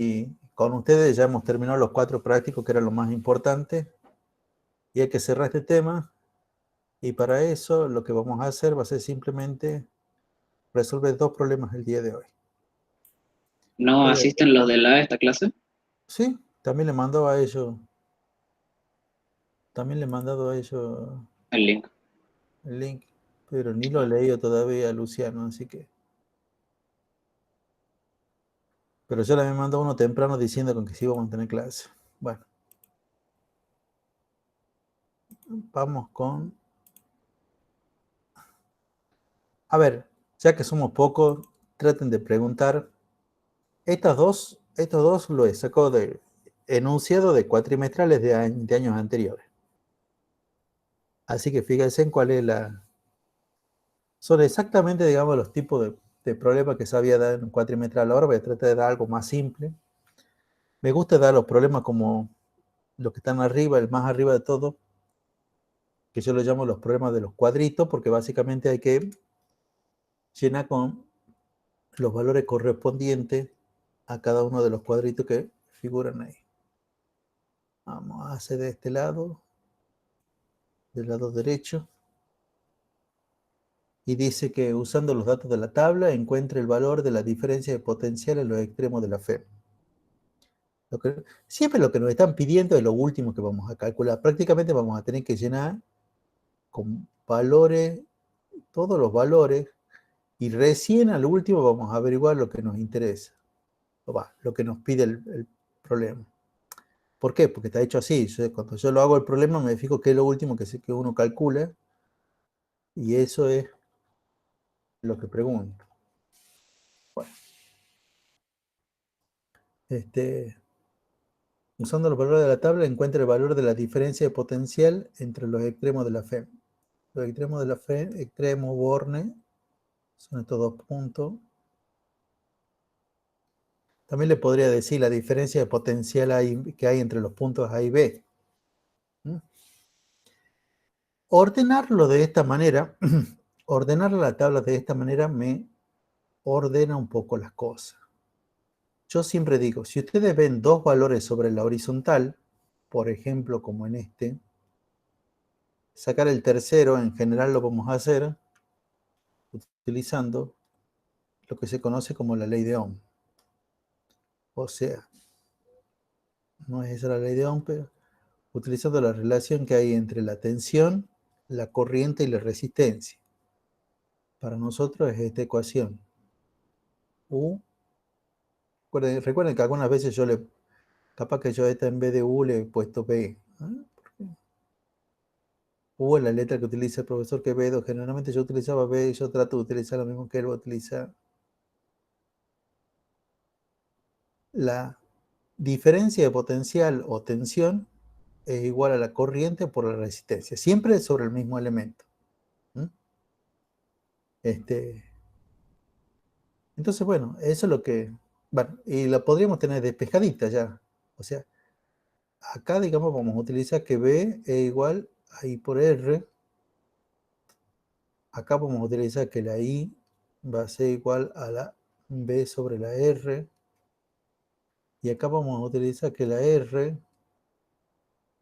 Y con ustedes ya hemos terminado los 4 prácticos, que era lo más importante. Y hay que cerrar este tema. Y para eso lo que vamos a hacer va a ser simplemente resolver 2 problemas el día de hoy. ¿No asisten los de a esta clase? Sí, también le mando a ellos. También le he mandado a ellos El link. el link. Pero ni lo he leído todavía, Luciano, así que. Pero yo le me mandó uno temprano diciendo con que sí vamos a tener clase. Bueno, vamos con. A ver, ya que somos pocos, traten de preguntar. Estos dos lo he sacado de enunciado de cuatrimestrales de años anteriores. Así que fíjense en cuál es la. Son exactamente, digamos, los tipos de problemas que sabía dar en un cuatrimestral. Ahora voy a tratar de dar algo más simple. Me gusta dar los problemas como los que están arriba, el más arriba de todo, que yo lo llamo los problemas de los cuadritos, porque básicamente hay que llenar con los valores correspondientes a cada uno de los cuadritos que figuran ahí. Vamos a hacer de este lado, del lado derecho, y dice que usando los datos de la tabla encuentre el valor de la diferencia de potencial en los extremos de la FEM. Siempre lo que nos están pidiendo es lo último que vamos a calcular. Prácticamente vamos a tener que llenar con valores, todos los valores, y recién al último vamos a averiguar lo que nos interesa, lo que nos pide el problema. ¿Por qué? Porque está hecho así. Cuando yo lo hago el problema me fijo qué es lo último que uno calcula, y eso es lo que pregunto. Bueno, usando los valores de la tabla, encuentra el valor de la diferencia de potencial entre los extremos de la FEM. Los extremos de la FEM, extremo, borne, son estos 2 puntos. También le podría decir la diferencia de potencial que hay entre los puntos A y B. Ordenarlo de esta manera, ordenar la tabla de esta manera me ordena un poco las cosas. Yo siempre digo, si ustedes ven 2 valores sobre la horizontal, por ejemplo, como en este, sacar el tercero, en general lo vamos a hacer utilizando lo que se conoce como la ley de Ohm. O sea, no es esa la ley de Ohm, pero utilizando la relación que hay entre la tensión, la corriente y la resistencia. Para nosotros es esta ecuación. U, recuerden que algunas veces capaz que yo esta en vez de U le he puesto B. ¿Por qué? U es la letra que utiliza el profesor Quevedo. Generalmente yo utilizaba B y yo trato de utilizar lo mismo que él va a utilizar. La diferencia de potencial o tensión es igual a la corriente por la resistencia. Siempre sobre el mismo elemento. Entonces, bueno, eso es lo que. Bueno, y la podríamos tener despejadita ya. O sea, acá, digamos, vamos a utilizar que B es igual a I por R. Acá vamos a utilizar que la I va a ser igual a la B sobre la R. Y acá vamos a utilizar que la R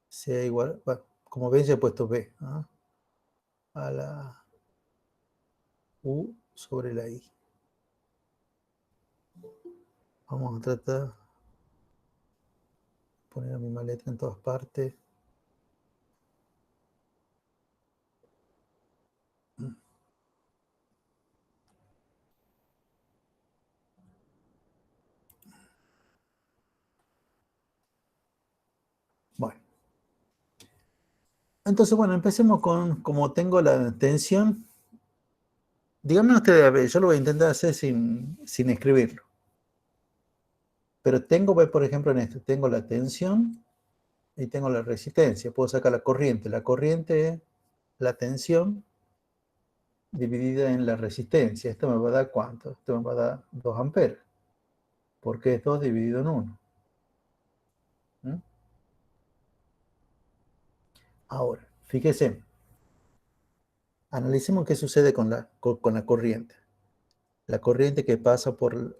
sea igual, bueno, como ven ya he puesto B, a la U sobre la I. Vamos a tratar de poner la misma letra en todas partes. Bueno. Entonces, bueno, empecemos con, como tengo la tensión, díganme ustedes, a ver, yo lo voy a intentar hacer sin escribirlo. Pero tengo, por ejemplo, en esto, tengo la tensión y tengo la resistencia. Puedo sacar la corriente. La corriente es la tensión dividida en la resistencia. Esto me va a dar ¿cuánto? Esto me va a dar 2 amperes, porque es 2 dividido en 1. Ahora, fíjese, analicemos qué sucede con la corriente. La corriente que pasa por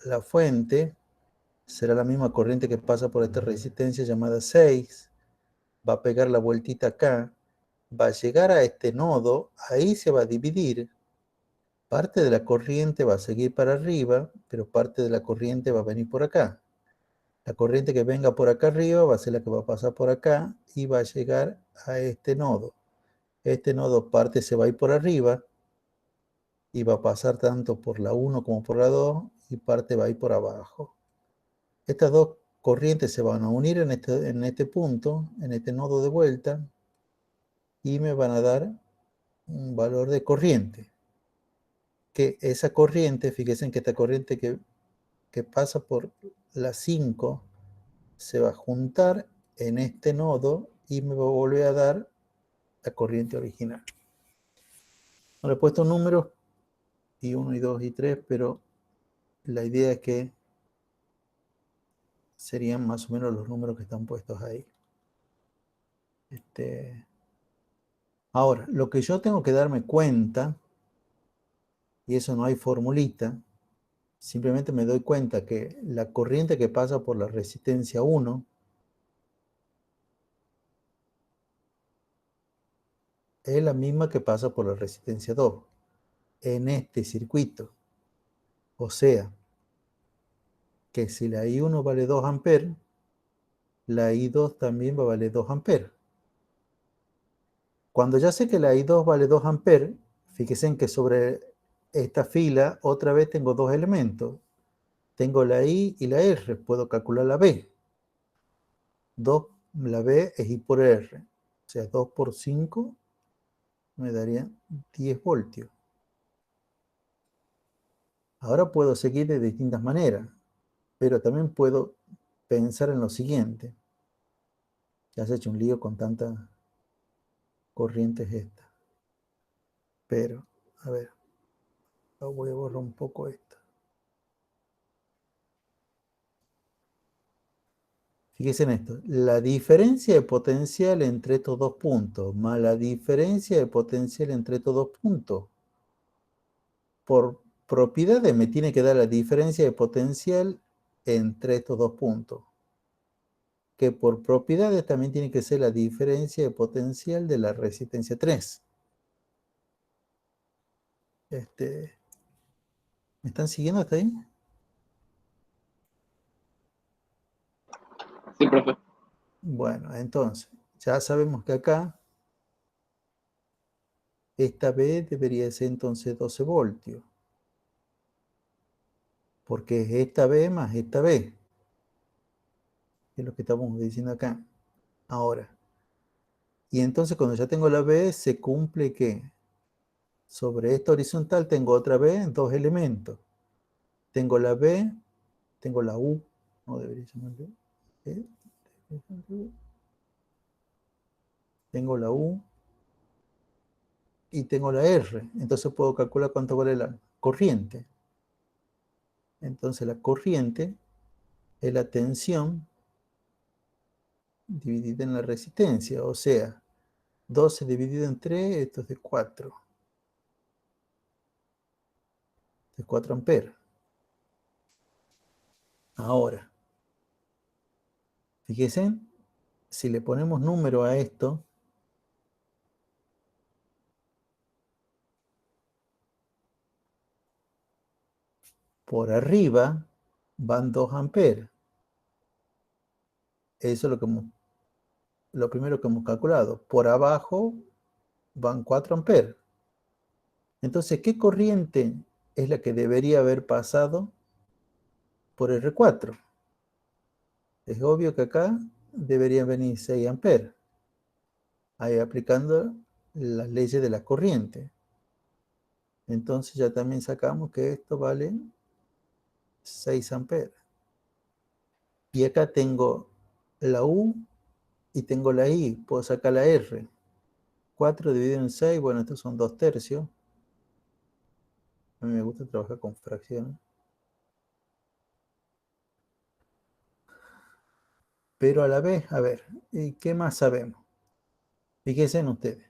la fuente será la misma corriente que pasa por esta resistencia llamada 6, va a pegar la vueltita acá, va a llegar a este nodo, ahí se va a dividir, parte de la corriente va a seguir para arriba, pero parte de la corriente va a venir por acá. La corriente que venga por acá arriba va a ser la que va a pasar por acá y va a llegar a este nodo. Este nodo parte se va a ir por arriba y va a pasar tanto por la 1 como por la 2 y parte va a ir por abajo. Estas dos corrientes se van a unir en este punto, en este nodo de vuelta, y me van a dar un valor de corriente. Que esa corriente, fíjense que esta corriente que pasa por la 5 se va a juntar en este nodo y me va a volver a dar la corriente original. No le he puesto números, y 1, y 2, y 3, pero la idea es que serían más o menos los números que están puestos ahí. Ahora, lo que yo tengo que darme cuenta, y eso no hay formulita, simplemente me doy cuenta que la corriente que pasa por la resistencia 1 es la misma que pasa por la resistencia 2 en este circuito. O sea, que si la I1 vale 2 amperes, la I2 también va a valer 2 amperes. Cuando ya sé que la I2 vale 2 amperes, fíjense en que sobre esta fila otra vez tengo dos elementos. Tengo la I y la R, puedo calcular la B. 2, la B es I por R. O sea, 2 por 5 me daría 10 voltios. Ahora puedo seguir de distintas maneras, pero también puedo pensar en lo siguiente. Ya se ha hecho un lío con tantas corrientes estas. Pero, a ver, voy a borrar un poco esto. Fíjense en esto, la diferencia de potencial entre estos dos puntos más la diferencia de potencial entre estos dos puntos, por propiedades me tiene que dar la diferencia de potencial entre estos dos puntos, que por propiedades también tiene que ser la diferencia de potencial de la resistencia 3. ¿Me están siguiendo hasta ahí? Sí, profe. Bueno, entonces, ya sabemos que acá esta B debería ser entonces 12 voltios, porque es esta B más esta B, que es lo que estamos diciendo acá. Ahora, y entonces cuando ya tengo la B, se cumple que sobre esta horizontal tengo otra B, dos elementos. Tengo la B, tengo la U, no debería llamarle B, tengo la U y tengo la R. Entonces puedo calcular cuánto vale la corriente. Entonces la corriente es la tensión dividida en la resistencia, o sea, 12 dividido en 3, esto es de 4. De 4 amperes. Ahora, fíjense, si le ponemos número a esto, por arriba van 2 amperes. Eso es lo primero que hemos calculado. Por abajo van 4 amperes. Entonces, ¿qué corriente es la que debería haber pasado por R4? Es obvio que acá deberían venir 6 amperes. Ahí aplicando las leyes de la corriente. Entonces ya también sacamos que esto vale 6 amperes. Y acá tengo la U y tengo la I. Puedo sacar la R. 4 dividido en 6, bueno, estos son 2 tercios. A mí me gusta trabajar con fracciones. Pero a la vez, a ver, ¿y qué más sabemos? Fíjense en ustedes.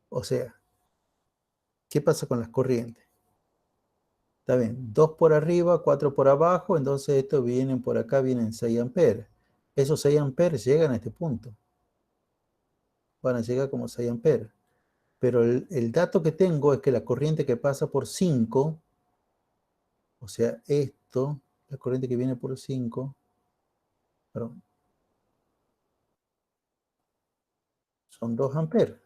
O sea, ¿qué pasa con las corrientes? Está bien, 2 por arriba, 4 por abajo, entonces estos vienen por acá, vienen 6 amperes. Esos 6 amperes llegan a este punto. Van a llegar como 6 amperes. Pero el dato que tengo es que la corriente que pasa por 5, o sea, esto, la corriente que viene por 5, perdón, son 2 amperes.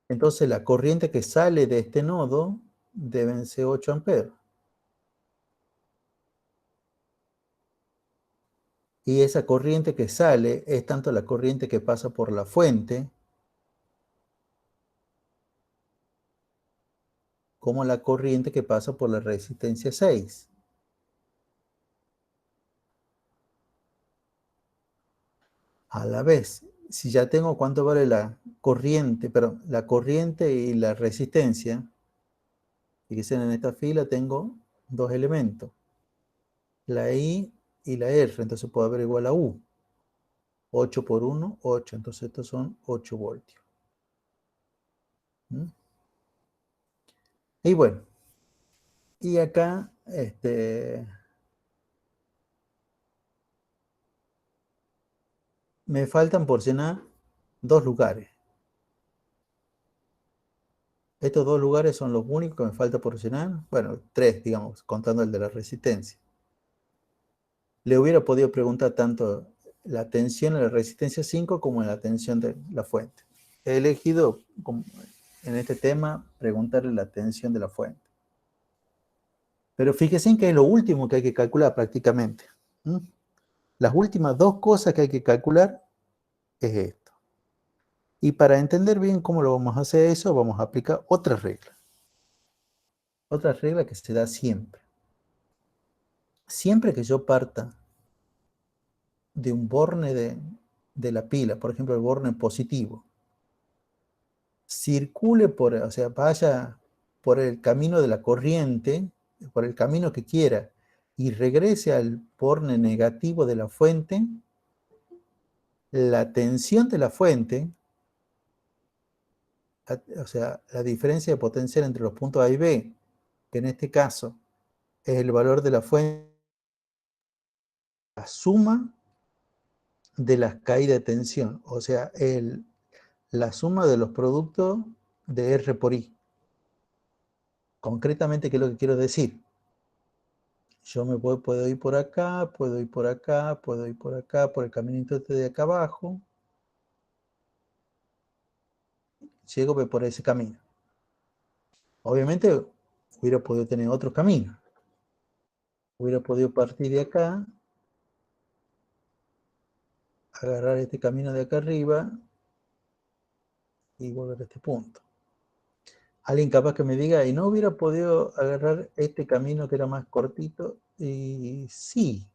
Entonces la corriente que sale de este nodo deben ser 8 amperes. Y esa corriente que sale es tanto la corriente que pasa por la fuente como la corriente que pasa por la resistencia 6. A la vez, si ya tengo cuánto vale la corriente, pero la corriente y la resistencia, fíjense en esta fila tengo dos elementos, la I y la R, entonces puedo averiguar la U. 8 por 1, 8, entonces estos son 8 voltios. ¿Mm? Y bueno, y acá me faltan por llenar dos lugares. Estos dos lugares son los únicos que me falta por llenar. Bueno, tres, digamos, contando el de la resistencia. Le hubiera podido preguntar tanto la tensión en la resistencia 5 como en la tensión de la fuente. He elegido en este tema preguntarle la tensión de la fuente. Pero fíjense en que es lo último que hay que calcular prácticamente. ¿Mm? Las últimas dos cosas que hay que calcular es esto. Y para entender bien cómo lo vamos a hacer eso, vamos a aplicar otra regla. Otra regla que se da siempre. Siempre que yo parta de un borne de la pila, por ejemplo, el borne positivo, circule por, o sea, vaya por el camino de la corriente, por el camino que quiera, y regrese al borne negativo de la fuente, la tensión de la fuente, o sea, la diferencia de potencial entre los puntos A y B, que en este caso es el valor de la fuente, la suma de las caídas de tensión, o sea, la suma de los productos de R por I. Concretamente, ¿qué es lo que quiero decir? Yo puedo ir por acá, puedo ir por acá, puedo ir por acá, por el caminito este de acá abajo. Llego por ese camino. Obviamente hubiera podido tener otro camino. Hubiera podido partir de acá, agarrar este camino de acá arriba y volver a este punto. Alguien capaz que me diga, ¿y no hubiera podido agarrar este camino que era más cortito? Y sí,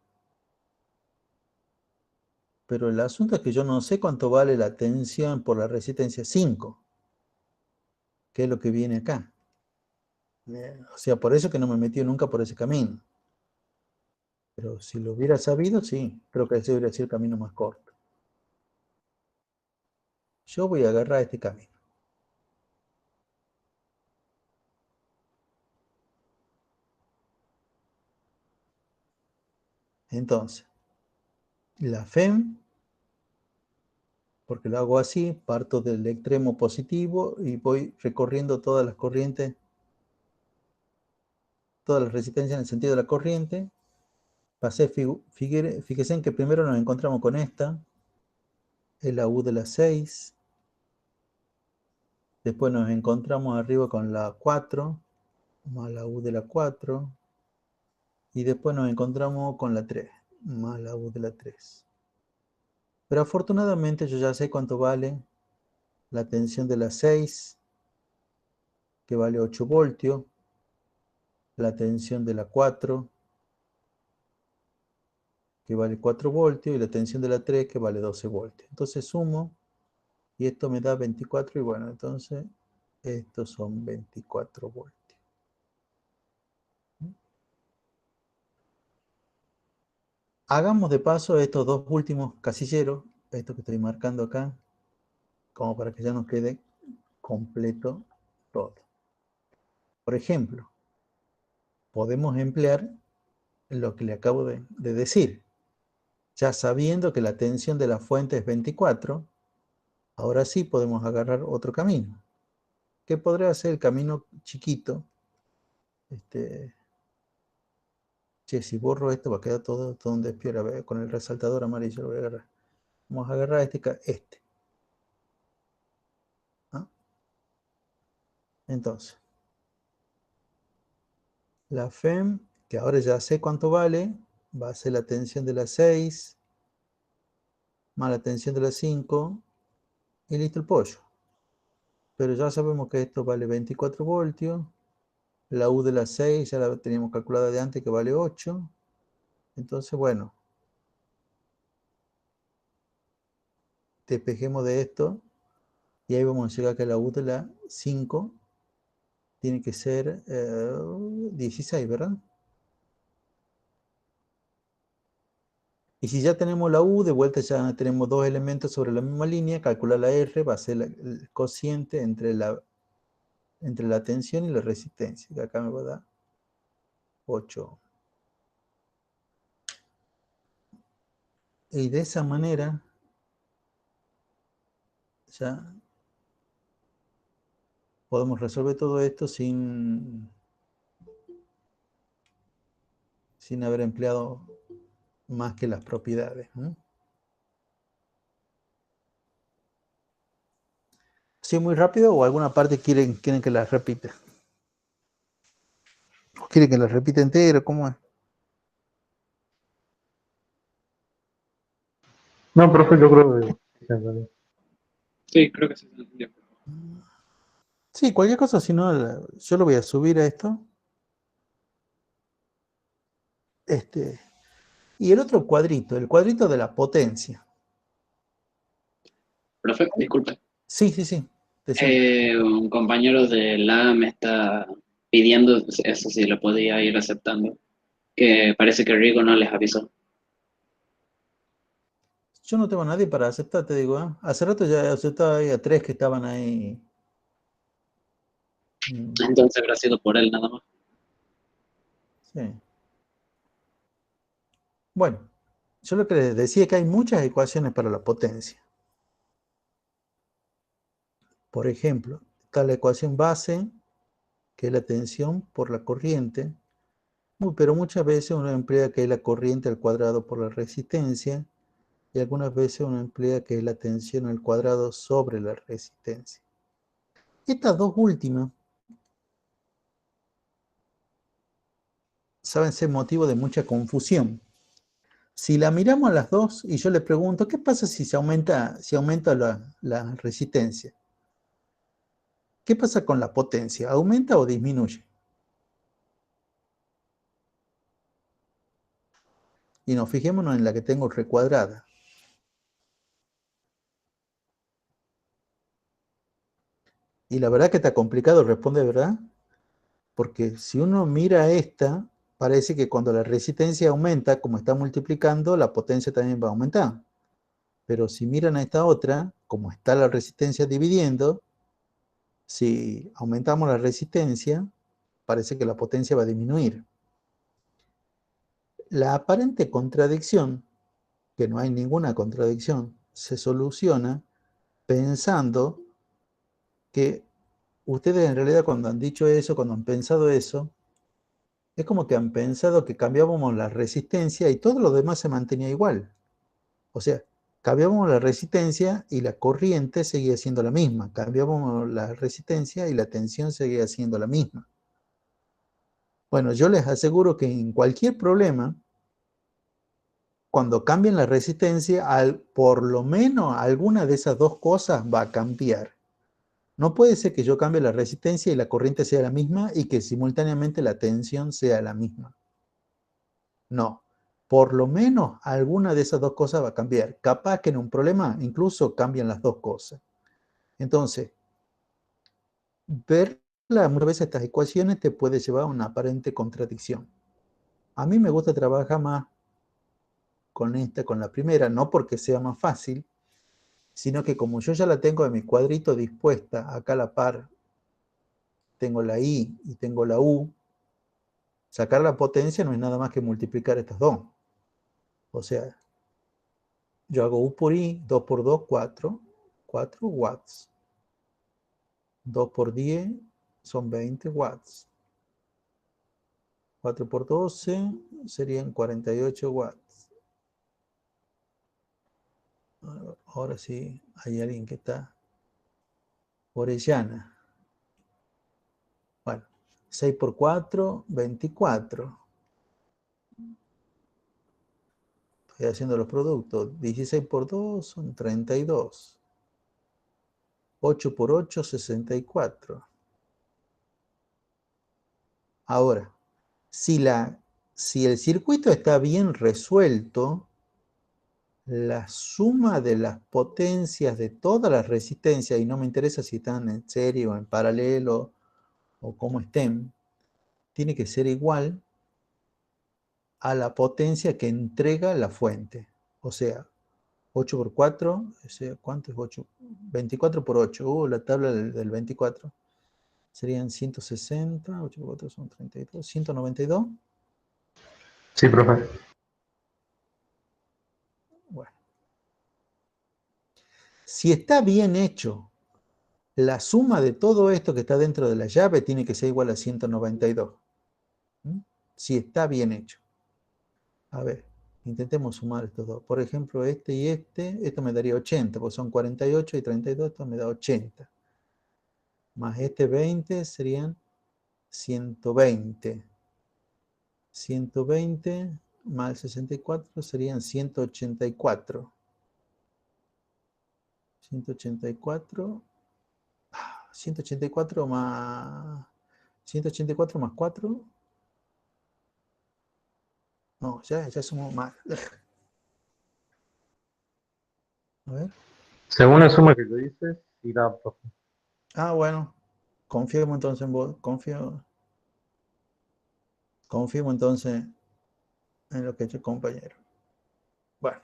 pero el asunto es que yo no sé cuánto vale la tensión por la resistencia 5, que es lo que viene acá. O sea, por eso que no me metí nunca por ese camino. Pero si lo hubiera sabido, sí, creo que ese hubiera sido el camino más corto. Yo voy a agarrar este camino. Entonces, la FEM, porque lo hago así, parto del extremo positivo y voy recorriendo todas las corrientes, todas las resistencias en el sentido de la corriente. Fíjense en que primero nos encontramos con esta, es la U de la 6. Después nos encontramos arriba con la 4, más la U de la 4. Y después nos encontramos con la 3, más la U de la 3. Pero afortunadamente yo ya sé cuánto vale la tensión de la 6, que vale 8 voltios, la tensión de la 4, que vale 4 voltios, y la tensión de la 3, que vale 12 voltios. Entonces sumo, y esto me da 24, y bueno, entonces estos son 24 voltios. Hagamos de paso estos dos últimos casilleros, estos que estoy marcando acá, como para que ya nos quede completo todo. Por ejemplo, podemos emplear lo que le acabo de decir. Ya sabiendo que la tensión de la fuente es 24, ahora sí podemos agarrar otro camino. ¿Qué podría ser el camino chiquito? Che, si borro esto va a quedar todo un despiora. Con el resaltador amarillo lo voy a agarrar. Vamos a agarrar este. ¿Ah? Entonces, la FEM, que ahora ya sé cuánto vale, va a ser la tensión de la 6 más la tensión de la 5 y listo el pollo. Pero ya sabemos que esto vale 24 voltios. La U de la 6 ya la teníamos calculada de antes que vale 8. Entonces, bueno, despejemos de esto y ahí vamos a llegar a que la U de la 5 tiene que ser 16, ¿verdad? Y si ya tenemos la U, de vuelta ya tenemos dos elementos sobre la misma línea, calcular la R va a ser el cociente entre la tensión y la resistencia, que acá me va a dar 8. Y de esa manera ya podemos resolver todo esto sin haber empleado más que las propiedades, ¿no? ¿Sí, muy rápido o alguna parte quieren que la repita? ¿O quieren que la repita entera? ¿Cómo es? No, profe, yo creo que se entendió. Sí, creo que sí se entendió. Sí, cualquier cosa, si no, yo lo voy a subir a esto. Y el otro cuadrito, el cuadrito de la potencia. Profe, disculpe. Sí. Decime. Un compañero de la me está pidiendo, eso sí lo podía ir aceptando, que parece que Rigo no les avisó. Yo no tengo a nadie para aceptar, te digo, ¿eh? Hace rato ya aceptaba ahí a 3 que estaban ahí. Entonces habrá sido por él nada más. Sí. Bueno, yo lo que les decía es que hay muchas ecuaciones para la potencia. Por ejemplo, está la ecuación base, que es la tensión por la corriente, pero muchas veces uno emplea que es la corriente al cuadrado por la resistencia, y algunas veces uno emplea que es la tensión al cuadrado sobre la resistencia. Estas dos últimas saben ser motivo de mucha confusión. Si la miramos a las dos y yo le pregunto, ¿qué pasa si aumenta la resistencia? ¿Qué pasa con la potencia? ¿Aumenta o disminuye? Y nos fijémonos en la que tengo recuadrada. Y la verdad que está complicado responder, ¿verdad? Porque si uno mira esta, parece que cuando la resistencia aumenta, como está multiplicando, la potencia también va a aumentar. Pero si miran a esta otra, como está la resistencia dividiendo, si aumentamos la resistencia, parece que la potencia va a disminuir. La aparente contradicción, que no hay ninguna contradicción, se soluciona pensando que ustedes en realidad cuando han dicho eso, cuando han pensado eso, es como que han pensado que cambiábamos la resistencia y todo lo demás se mantenía igual. O sea, cambiábamos la resistencia y la corriente seguía siendo la misma. Cambiábamos la resistencia y la tensión seguía siendo la misma. Bueno, yo les aseguro que en cualquier problema, cuando cambien la resistencia, por lo menos alguna de esas dos cosas va a cambiar. No puede ser que yo cambie la resistencia y la corriente sea la misma y que simultáneamente la tensión sea la misma. No, por lo menos alguna de esas dos cosas va a cambiar. Capaz que en un problema incluso cambian las dos cosas. Entonces, ver muchas veces estas ecuaciones te puede llevar a una aparente contradicción. A mí me gusta trabajar más con la primera, no porque sea más fácil, sino que como yo ya la tengo en mi cuadrito dispuesta, acá a la par tengo la I y tengo la U, Sacar la potencia no es nada más que multiplicar estas dos. O sea, yo hago U por I, 2 por 2, 4. 4 watts. 2 por 10 son 20 watts. 4 por 12 serían 48 watts. Ahora sí, hay alguien que está Orellana. Bueno, 6 por 4, 24. Estoy haciendo los productos. 16 por 2 son 32. 8 por 8, 64. Ahora, si el circuito está bien resuelto, la suma de las potencias de todas las resistencias, y no me interesa si están en serie o en paralelo o cómo estén, tiene que ser igual a la potencia que entrega la fuente. O sea, 8 por 4, ¿cuánto es 8? 24 por 8, la tabla del 24. Serían 160, 8 por 4 son 32, 192. Sí, profe. Bueno, si está bien hecho, la suma de todo esto que está dentro de la llave tiene que ser igual a 192. ¿Mm? Si está bien hecho. A ver, intentemos sumar estos dos. Por ejemplo, este y esto me daría 80, porque son 48 y 32, esto me da 80. Más este 20 serían 120. 120 más 64 serían 184. 184. 184 más 184 más 4. No, ya somos más. A ver. Según la suma que te dices, irá, profe. Ah, bueno. Confirmo entonces en vos. Confirmo entonces en lo que ha hecho el compañero. Bueno.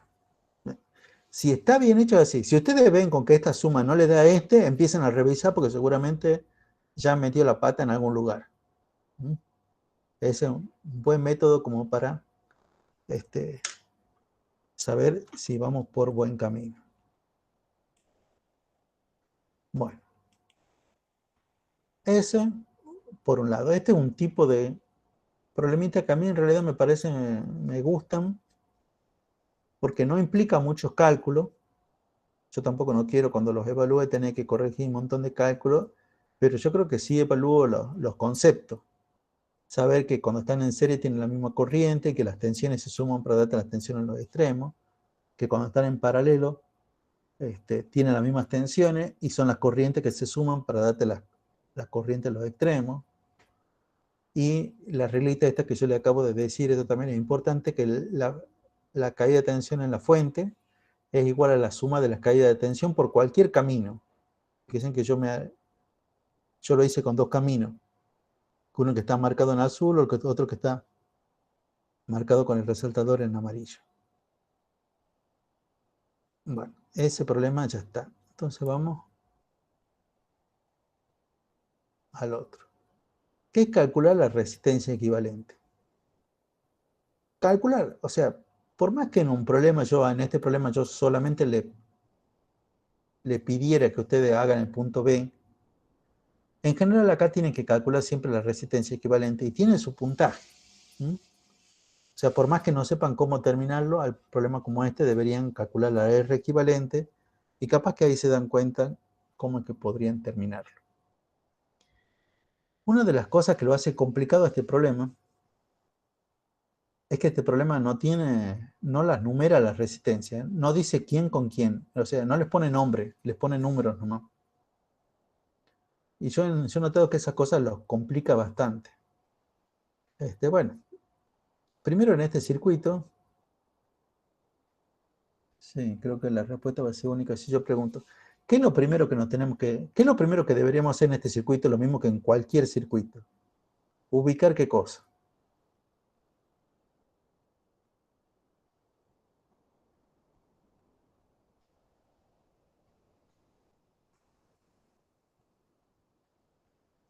Si está bien hecho así, si ustedes ven con que esta suma no le da a empiecen a revisar porque seguramente ya han metido la pata en algún lugar. ¿Mm? Ese es un buen método como para saber si vamos por buen camino. Bueno, ese por un lado. Este es un tipo de problemita que a mí en realidad me parecen, me gustan, porque no implica muchos cálculos. Yo tampoco no quiero cuando los evalúe tener que corregir un montón de cálculos, pero yo creo que sí evalúo los conceptos. Saber que cuando están en serie tienen la misma corriente, que las tensiones se suman para darte las tensiones en los extremos, que cuando están en paralelo tienen las mismas tensiones y son las corrientes que se suman para darte las corrientes en los extremos. Y la reglita esta que yo le acabo de decir, esto también es importante, que la caída de tensión en la fuente es igual a la suma de las caídas de tensión por cualquier camino. Dicen que yo lo hice con dos caminos. Uno que está marcado en azul, otro que está marcado con el resaltador en amarillo. Bueno, ese problema ya está. Entonces vamos al otro. ¿Qué es calcular la resistencia equivalente? Calcular, o sea, por más que en este problema yo solamente le pidiera que ustedes hagan el punto B, en general acá tienen que calcular siempre la resistencia equivalente y tienen su puntaje. ¿Mm? O sea, por más que no sepan cómo terminarlo, al problema como este deberían calcular la R equivalente y capaz que ahí se dan cuenta cómo es que podrían terminarlo. Una de las cosas que lo hace complicado a este problema es que este problema no las numera las resistencias, no dice quién con quién, o sea, no les pone nombre, les pone números nomás. Y yo he notado que esas cosas los complica bastante. Bueno, primero en este circuito, sí, creo que la respuesta va a ser única si yo pregunto, ¿qué es lo primero que qué es lo primero que deberíamos hacer en este circuito, lo mismo que en cualquier circuito? Ubicar qué cosa.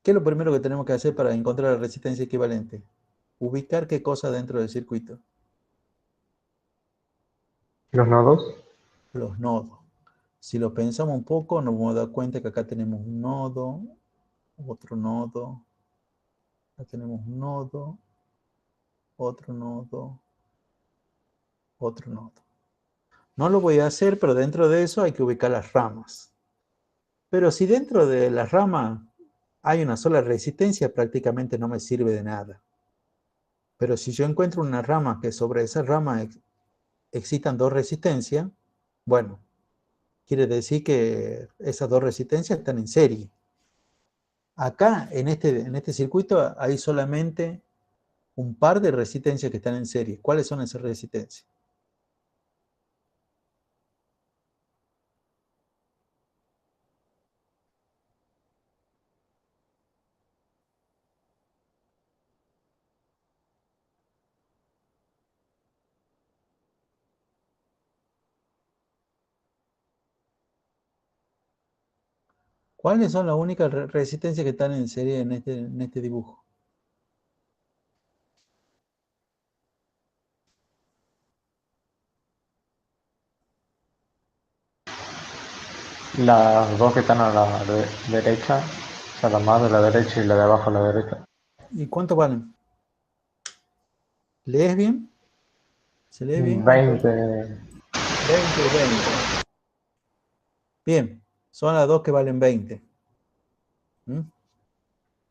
¿Qué es lo primero que tenemos que hacer para encontrar la resistencia equivalente? ubicar qué cosa dentro del circuito. Los nodos. Los nodos. Si lo pensamos un poco, nos vamos a dar cuenta que acá tenemos un nodo, otro nodo, acá tenemos un nodo, otro nodo, otro nodo. No lo voy a hacer, pero dentro de eso hay que ubicar las ramas. Pero si dentro de las ramas hay una sola resistencia, prácticamente no me sirve de nada. Pero si yo encuentro una rama que sobre esa rama existan dos resistencias, bueno, quiere decir que esas dos resistencias están en serie. Acá, en este circuito, hay solamente un par de resistencias que están en serie. ¿Cuáles son esas resistencias? ¿Cuáles son las únicas resistencias que están en serie en este dibujo? Las dos que están a la derecha, o sea, la más de la derecha y la de abajo a la derecha. ¿Y cuánto valen? ¿Lees bien? ¿Se lee bien? 20. 20 y 20. Bien, son las dos que valen 20. ¿Mm?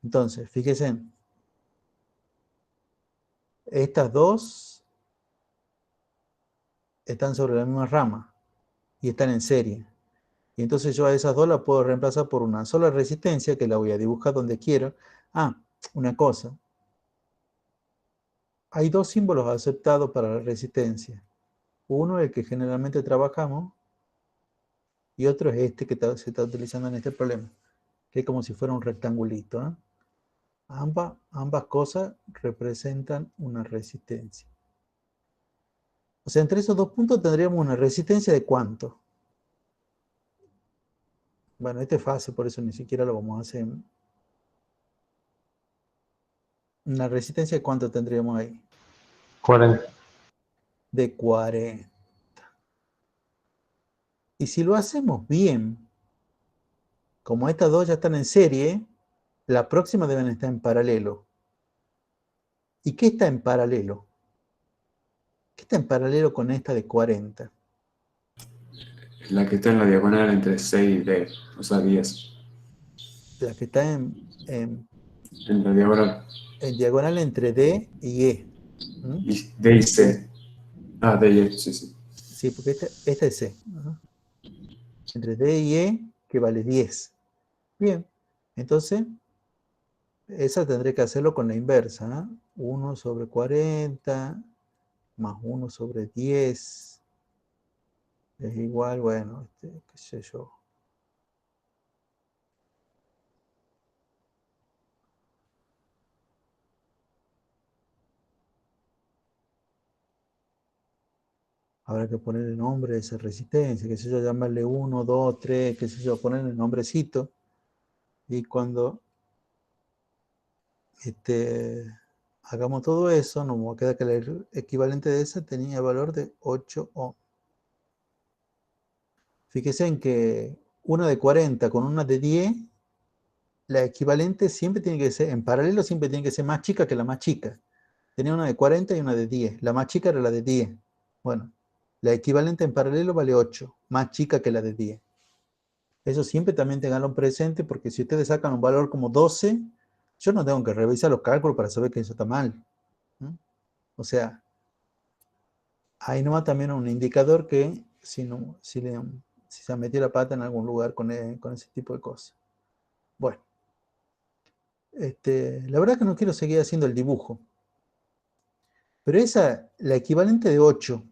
Entonces, fíjense, estas dos están sobre la misma rama y están en serie. Y entonces yo a esas dos las puedo reemplazar por una sola resistencia que la voy a dibujar donde quiero. Ah, una cosa. Hay dos símbolos aceptados para la resistencia. Uno, el que generalmente trabajamos, y otro es este que se está utilizando en este problema, que es como si fuera un rectangulito, ¿eh? Ambas cosas representan una resistencia. O sea, entre esos dos puntos tendríamos una resistencia de ¿cuánto? Bueno, este es fácil, por eso ni siquiera lo vamos a hacer. ¿Una resistencia de cuánto tendríamos ahí? 40. De 40. Y si lo hacemos bien, como estas dos ya están en serie, la próxima deben estar en paralelo. ¿Y qué está en paralelo? ¿Qué está en paralelo con esta de 40? La que está en la diagonal entre 6 y D, o sea, 10. La que está En la diagonal. en diagonal entre D y E. ¿Mm? Y D y C. Ah, D y E, sí, sí. Sí, porque esta es C. Ajá. Entre D y E, que vale 10. Bien, entonces, esa tendré que hacerlo con la inversa. 1 sobre 40 más 1 sobre 10 es igual, bueno, qué sé yo. Habrá que ponerle nombre a esa resistencia, qué sé yo, llamarle 1, 2, 3, qué sé yo, ponerle nombrecito. Y cuando hagamos todo eso, nos va a quedar que el equivalente de esa tenía valor de 8 ohm. Fíjense en que una de 40 con una de 10, la equivalente siempre tiene que ser, en paralelo siempre tiene que ser más chica que la más chica. Tenía una de 40 y una de 10. La más chica era la de 10. Bueno, la equivalente en paralelo vale 8, más chica que la de 10. Eso siempre también tenganlo presente, porque si ustedes sacan un valor como 12, yo no tengo que revisar los cálculos para saber que eso está mal. ¿No? O sea, hay nomás también un indicador que si se ha metido la pata en algún lugar con ese tipo de cosas. Bueno, la verdad que no quiero seguir haciendo el dibujo. Pero la equivalente de 8,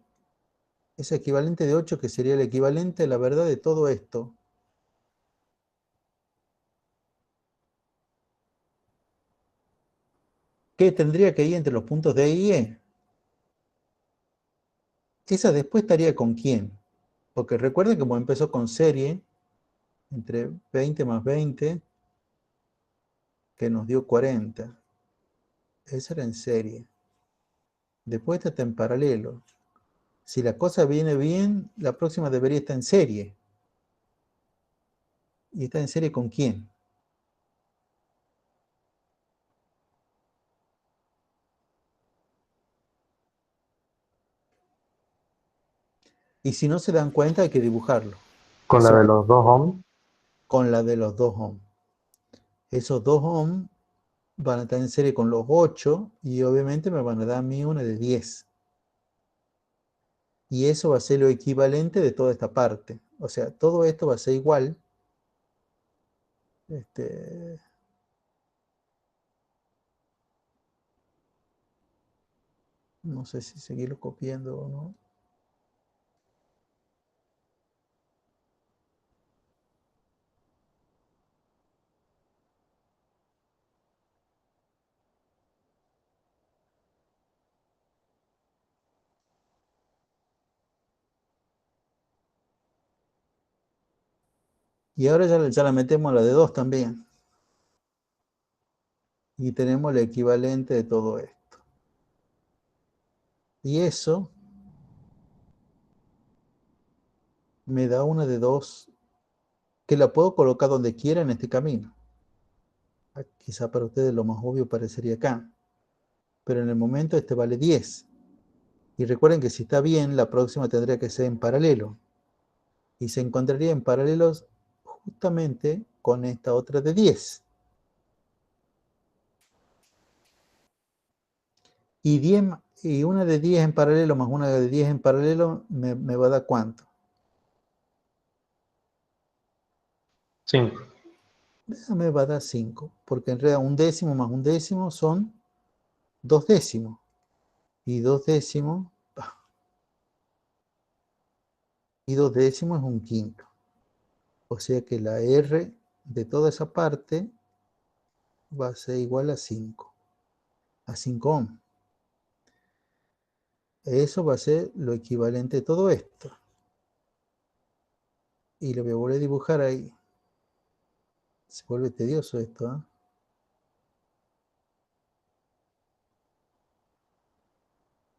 esa equivalente de 8 que sería el equivalente, la verdad, de todo esto, ¿qué tendría que ir entre los puntos D y E? Esa después estaría con quién. Porque recuerden que como empezó con serie, entre 20 más 20, que nos dio 40. Esa era en serie. Después esta está en paralelo. Si la cosa viene bien, la próxima debería estar en serie. ¿Y está en serie con quién? Y si no se dan cuenta, hay que dibujarlo. Con la de los 2 ohms. Con la de los 2 ohms. Esos 2 ohms van a estar en serie con los 8 y obviamente me van a dar a mí una de 10. Y eso va a ser lo equivalente de toda esta parte. O sea, todo esto va a ser igual. No sé si seguirlo copiando o no. Y ahora ya la metemos a la de 2 también. Y tenemos el equivalente de todo esto. Y eso me da una de 2 que la puedo colocar donde quiera en este camino. Quizá para ustedes lo más obvio parecería acá. Pero en el momento este vale 10. Y recuerden que si está bien, la próxima tendría que ser en paralelo. Y se encontraría en paralelos justamente con esta otra de 10. Y una de 10 en paralelo más una de 10 en paralelo me va a dar ¿cuánto? 5. Me va a dar 5, porque en realidad un décimo más un décimo son 2 décimos. Y 2 décimos, y 2 décimos es un quinto. O sea que la R de toda esa parte va a ser igual a 5. A 5 ohms. Eso va a ser lo equivalente de todo esto. Y lo voy a volver a dibujar ahí. Se vuelve tedioso esto, ¿eh?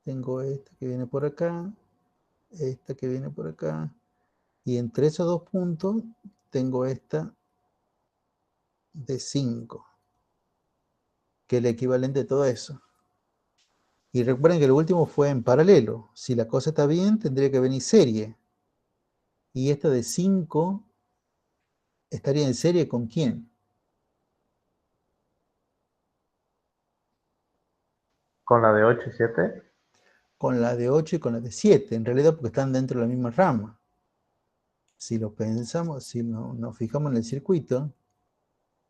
Tengo esta que viene por acá, esta que viene por acá, y entre esos 2 puntos tengo esta de 5, que es el equivalente de todo eso. Y recuerden que el último fue en paralelo. Si la cosa está bien, tendría que venir serie. Y esta de 5 estaría en serie ¿con quién? Con la de 8 y 7. Con la de 8 y con la de 7, en realidad porque están dentro de la misma rama. Si lo pensamos, si nos fijamos en el circuito,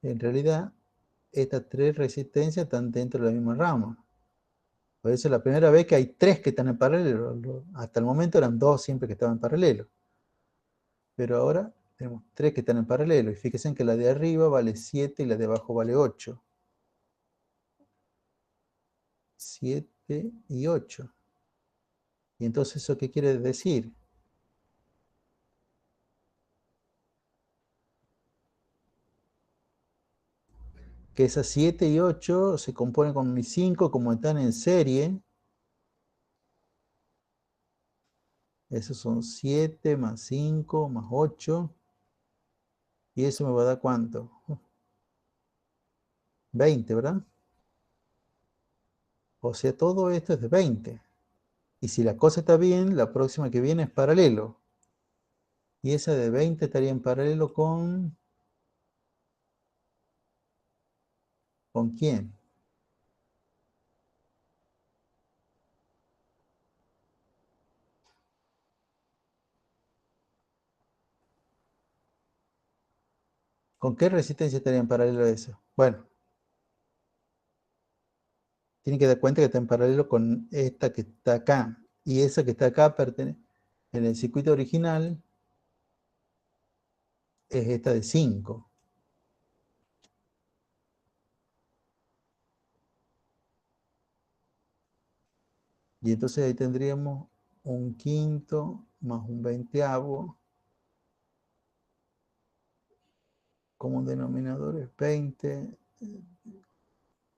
en realidad estas 3 resistencias están dentro de la misma rama. Por eso es la primera vez que hay 3 que están en paralelo. Hasta el momento eran 2 siempre que estaban en paralelo. Pero ahora tenemos 3 que están en paralelo. Y fíjense en que la de arriba vale 7 y la de abajo vale 8. 7 y 8. ¿Y entonces eso qué quiere decir? Que esas 7 y 8 se componen con mis 5 como están en serie. Esos son 7 más 5 más 8. Y eso me va a dar ¿cuánto? 20, ¿verdad? O sea, todo esto es de 20. Y si la cosa está bien, la próxima que viene es paralelo. Y esa de 20 estaría en paralelo ¿con quién? ¿Con qué resistencia estaría en paralelo a eso? Bueno, tienen que dar cuenta que está en paralelo con esta que está acá. Y esa que está acá en el circuito original es esta de 5. Y entonces ahí tendríamos un quinto más un veinteavo. Como un denominador es 20.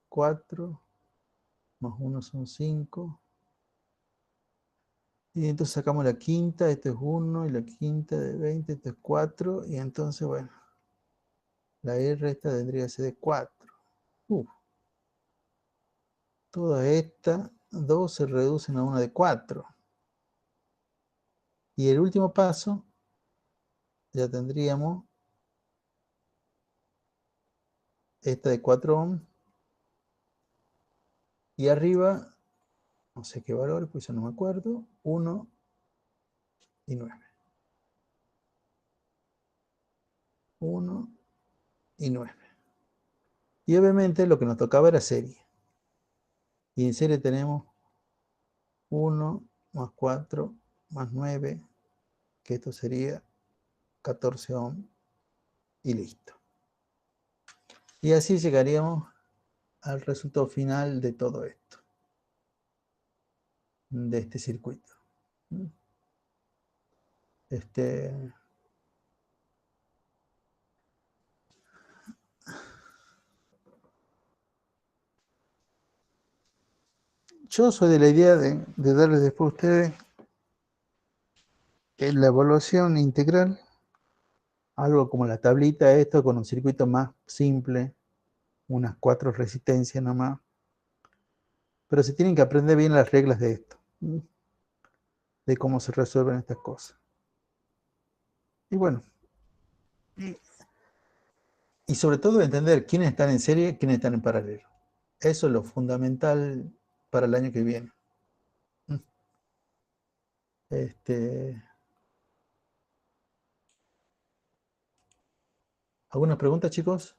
4 más 1 son 5. Y entonces sacamos la quinta, esto es 1, y la quinta de 20, esto es 4, y entonces, bueno, la R esta tendría que ser de 4. Todas estas 2 se reducen a una de 4. Y el último paso, ya tendríamos esta de 4 ohm. Y arriba, no sé qué valor, pues ya no me acuerdo, 1 y 9. 1 y 9. Y obviamente lo que nos tocaba era serie. Y en serie tenemos 1 más 4 más 9, que esto sería 14 ohm, y listo. Y así llegaríamos al resultado final de todo esto, de este circuito. Yo soy de la idea de darles después a ustedes en la evaluación integral, algo como la tablita, esto con un circuito más simple, unas 4 resistencias nomás, pero se tienen que aprender bien las reglas de esto, de cómo se resuelven estas cosas. Y bueno, y sobre todo entender quiénes están en serie y quiénes están en paralelo. Eso es lo fundamental para el año que viene. ¿Alguna pregunta, chicos?